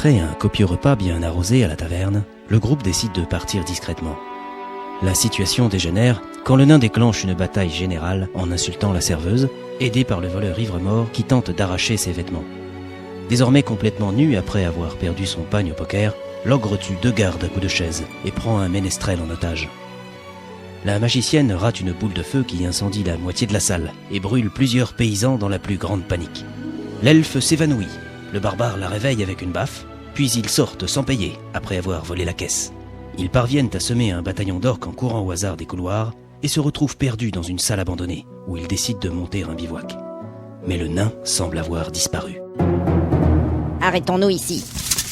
Après un copieux repas bien arrosé à la taverne, le groupe décide de partir discrètement. La situation dégénère quand le nain déclenche une bataille générale en insultant la serveuse, aidé par le voleur ivre-mort qui tente d'arracher ses vêtements. Désormais complètement nu après avoir perdu son pagne au poker, l'ogre tue 2 gardes à coups de chaise et prend un ménestrel en otage. La magicienne rate une boule de feu qui incendie la moitié de la salle et brûle plusieurs paysans dans la plus grande panique. L'elfe s'évanouit, le barbare la réveille avec une baffe, puis ils sortent sans payer après avoir volé la caisse. Ils parviennent à semer un bataillon d'orques en courant au hasard des couloirs et se retrouvent perdus dans une salle abandonnée où ils décident de monter un bivouac. Mais le nain semble avoir disparu. Arrêtons-nous ici.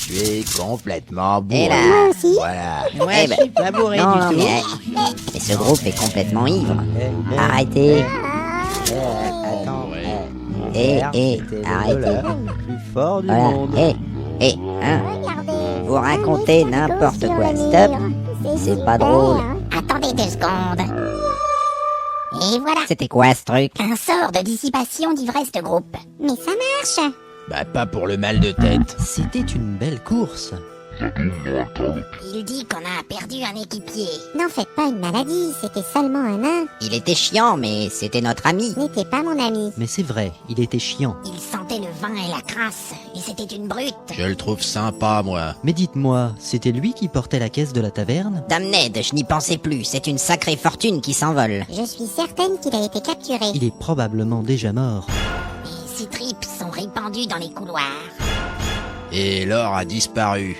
Je suis complètement bourré. Et là, Moi aussi. Voilà. ouais, je suis pas bourré non, du non, tout. mais ce groupe est complètement ivre. Arrêtez. Attends, Arrêtez. le plus fort du Voilà. monde. Hein. Regardez. Vous racontez n'importe sur quoi. le Stop. mur. C'est pas drôle. Attendez 2 secondes. Et voilà, C'était quoi ce truc? un sort de dissipation d'ivresse de groupe. Mais ça marche. Bah pas pour le mal de tête. C'était une belle course. Il dit qu'on a perdu un équipier. N'en faites pas une maladie, c'était seulement un nain. Il était chiant, mais c'était notre ami. N'était pas mon ami. Mais c'est vrai, il était chiant. Il sentait le vin et la crasse, et c'était une brute. Je le trouve sympa, moi. Mais dites-moi, c'était lui qui portait la caisse de la taverne? Dame Ned, je n'y pensais plus. C'est une sacrée fortune qui s'envole. Je suis certaine qu'il a été capturé. Il est probablement déjà mort. Et ses tripes sont répandues dans les couloirs. Et l'or a disparu.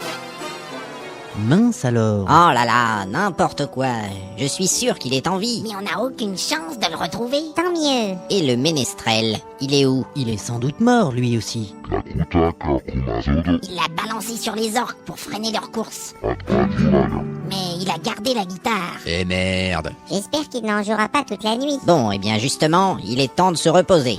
Mince alors. Oh là là, n'importe quoi. Je suis sûr qu'il est en vie. Mais on n'a aucune chance de le retrouver. Tant mieux. Et le ménestrel, il est où? Il est sans doute mort lui aussi. Il l'a balancé sur les orques pour freiner leur course. Mais il a gardé la guitare. Et merde. J'espère qu'il n'en jouera pas toute la nuit. Bon, eh bien justement, il est temps de se reposer.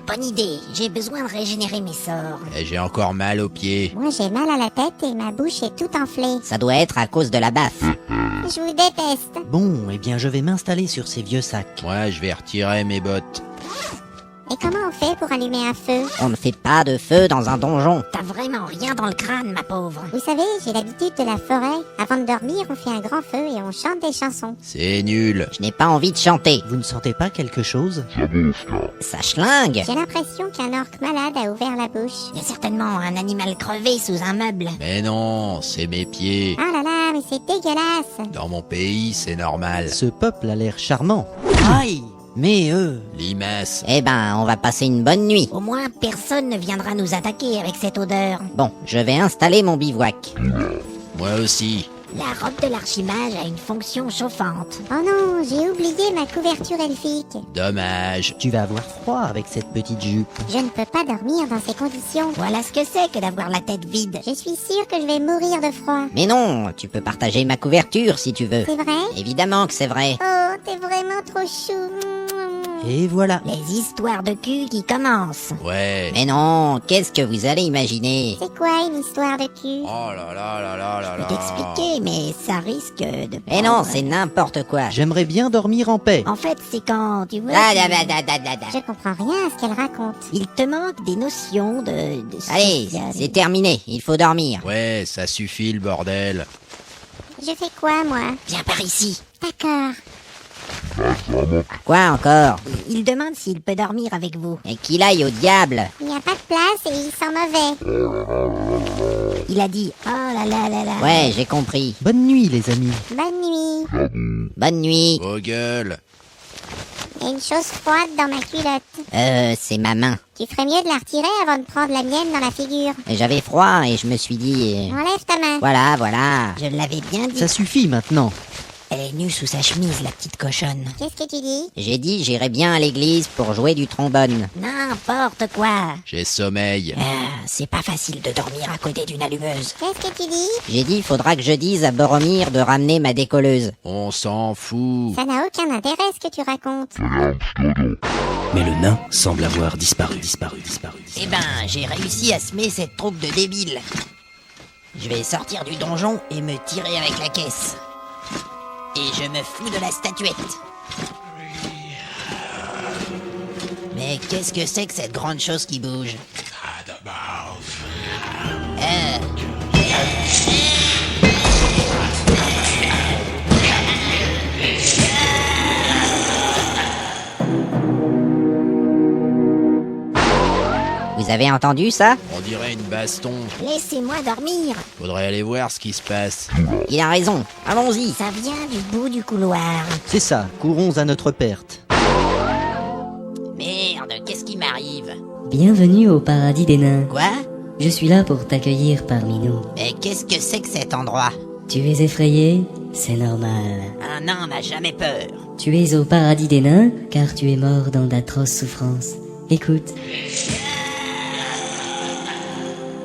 Bonne idée, j'ai besoin de régénérer mes sorts. Et j'ai encore mal aux pieds. Moi j'ai mal à la tête et ma bouche est toute enflée. Ça doit être à cause de la baffe. Je vous déteste. Bon, eh bien je vais m'installer sur ces vieux sacs. Moi, je vais retirer mes bottes. Et comment on fait pour allumer un feu? On ne fait pas de feu dans un donjon. T'as vraiment rien dans le crâne, ma pauvre. Vous savez, j'ai l'habitude de la forêt. Avant de dormir, on fait un grand feu et on chante des chansons. C'est nul. Je n'ai pas envie de chanter. Vous ne sentez pas quelque chose? Ça schlingue. J'ai l'impression qu'un orque malade a ouvert la bouche. Il y a certainement un animal crevé sous un meuble. Mais non, c'est mes pieds. Ah là là, mais c'est dégueulasse. Dans mon pays, c'est normal. Ce peuple a l'air charmant. Aïe! Mais Limace. Eh ben, on va passer une bonne nuit. Au moins, personne ne viendra nous attaquer avec cette odeur. Bon, je vais installer mon bivouac. Moi aussi. La robe de l'archimage a une fonction chauffante. Oh non, j'ai oublié ma couverture elfique. Dommage. tu vas avoir froid avec cette petite jupe. Je ne peux pas dormir dans ces conditions. Voilà ce que c'est que d'avoir la tête vide. Je suis sûre que je vais mourir de froid. Mais non, tu peux partager ma couverture si tu veux. C'est vrai? Évidemment que c'est vrai. Oh, t'es vraiment trop chou. Et voilà. Les histoires de cul qui commencent. Ouais. Mais non, qu'est-ce que vous allez imaginer? C'est quoi une histoire de cul? Oh là là là là là Je là. peux t'expliquer, mais ça risque de... Mais non, c'est n'importe quoi. J'aimerais bien dormir en paix. En fait, c'est quand, tu vois... Ah, da, da, da, da, da, da. Je comprends rien à ce qu'elle raconte. Il te manque des notions de Allez, social. c'est terminé, il faut dormir. Ouais, ça suffit le bordel. Je fais quoi, moi? Viens par ici. D'accord. Quoi encore? Il demande s'il peut dormir avec vous. Et qu'il aille au diable. Il n'y a pas de place et il sent mauvais. Il a dit « Oh là là là là ». Ouais, j'ai compris. Bonne nuit les amis. Bonne nuit. Bonne nuit. Vos gueules. Il y a une chose froide dans ma culotte. C'est ma main. Tu ferais mieux de la retirer avant de prendre la mienne dans la figure. J'avais froid et je me suis dit... Enlève ta main. Voilà, voilà. Je l'avais bien dit. Ça suffit maintenant. Elle est nue sous sa chemise, la petite cochonne. Qu'est-ce que tu dis? J'ai dit j'irais bien à l'église pour jouer du trombone. N'importe quoi. J'ai sommeil. C'est pas facile de dormir à côté d'une allumeuse. Qu'est-ce que tu dis? J'ai dit faudra que je dise à Boromir de ramener ma décolleuse. On s'en fout. Ça n'a aucun intérêt ce que tu racontes. Mais le nain semble avoir disparu. Eh ben, j'ai réussi à semer cette troupe de débiles. Je vais sortir du donjon et me tirer avec la caisse. Et je me fous de la statuette. Mais qu'est-ce que c'est que cette grande chose qui bouge? Vous avez entendu ça? On dirait une baston. Laissez-moi dormir. Faudrait aller voir ce qui se passe. Il a raison, allons-y. Ça vient du bout du couloir. C'est ça, courons à notre perte. Merde, qu'est-ce qui m'arrive? Bienvenue au paradis des nains. Quoi? Je suis là pour t'accueillir parmi nous. Mais qu'est-ce que c'est que cet endroit? Tu es effrayé? C'est normal. Un nain n'a jamais peur. Tu es au paradis des nains car tu es mort dans d'atroces souffrances. Écoute,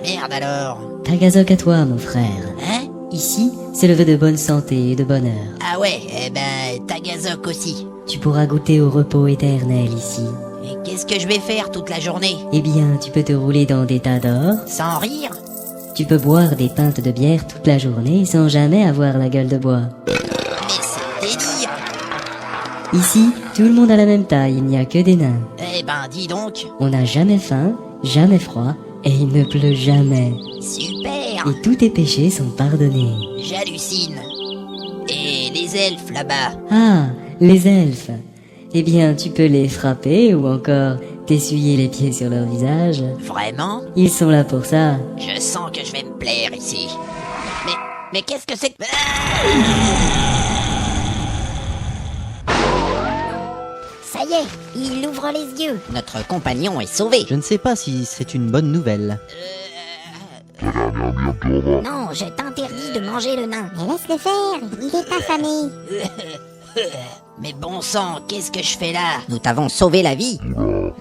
Merde alors. Tagazok à toi mon frère. Hein? Ici, c'est le vœu de bonne santé et de bonheur. Ah ouais, eh ben, Tagazok aussi. Tu pourras goûter au repos éternel ici. Et qu'est-ce que je vais faire toute la journée? Eh bien, tu peux te rouler dans des tas d'or. Sans rire? Tu peux boire des pintes de bière toute la journée sans jamais avoir la gueule de bois. Mais c'est délire. Ici, tout le monde a la même taille, il n'y a que des nains. Eh ben, dis donc. On n'a jamais faim, jamais froid, et il ne pleut jamais. Super. Et tous tes péchés sont pardonnés. J'hallucine. Et les elfes là-bas? Ah, les elfes. Eh bien, tu peux les frapper ou encore t'essuyer les pieds sur leur visage. Vraiment? Ils sont là pour ça. Je sens que je vais me plaire ici. Mais qu'est-ce que c'est que... Ça y est, il ouvre les yeux. Notre compagnon est sauvé. Je ne sais pas si c'est une bonne nouvelle. Non, je t'interdis de manger le nain. Mais laisse-le faire, il est affamé. Mais bon sang, qu'est-ce que je fais là? Nous t'avons sauvé la vie.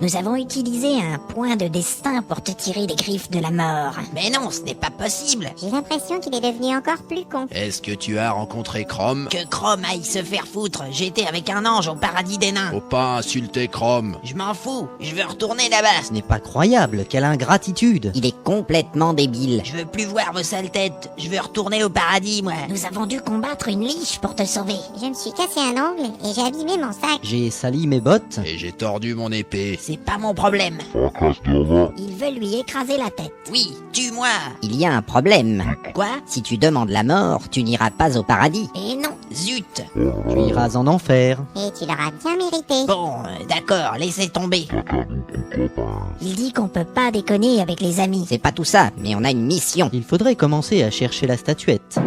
Nous avons utilisé un point de destin pour te tirer des griffes de la mort. Mais non, ce n'est pas possible. J'ai l'impression qu'il est devenu encore plus con. Est-ce que tu as rencontré Chrome? Que Chrome aille se faire foutre. J'étais avec un ange au paradis des nains. Faut pas insulter Chrome. Je m'en fous, je veux retourner là-bas. Ce n'est pas croyable, quelle ingratitude. Il est complètement débile. Je veux plus voir vos sales têtes. Je veux retourner au paradis, moi. Nous avons dû combattre une liche pour te sauver. Je me suis cassé un ongle et j'ai abîmé mon sac. J'ai sali mes bottes. Et j'ai tordu mon épée. C'est pas mon problème. Il veut lui écraser la tête. Oui, tue-moi. Il y a un problème. Quoi? Si tu demandes la mort, tu n'iras pas au paradis. Et non, Zut. Tu iras en enfer. Et tu l'auras bien mérité. Bon, d'accord, laissez tomber. il dit qu'on peut pas déconner avec les amis. C'est pas tout ça, mais on a une mission. Il faudrait commencer à chercher la statuette.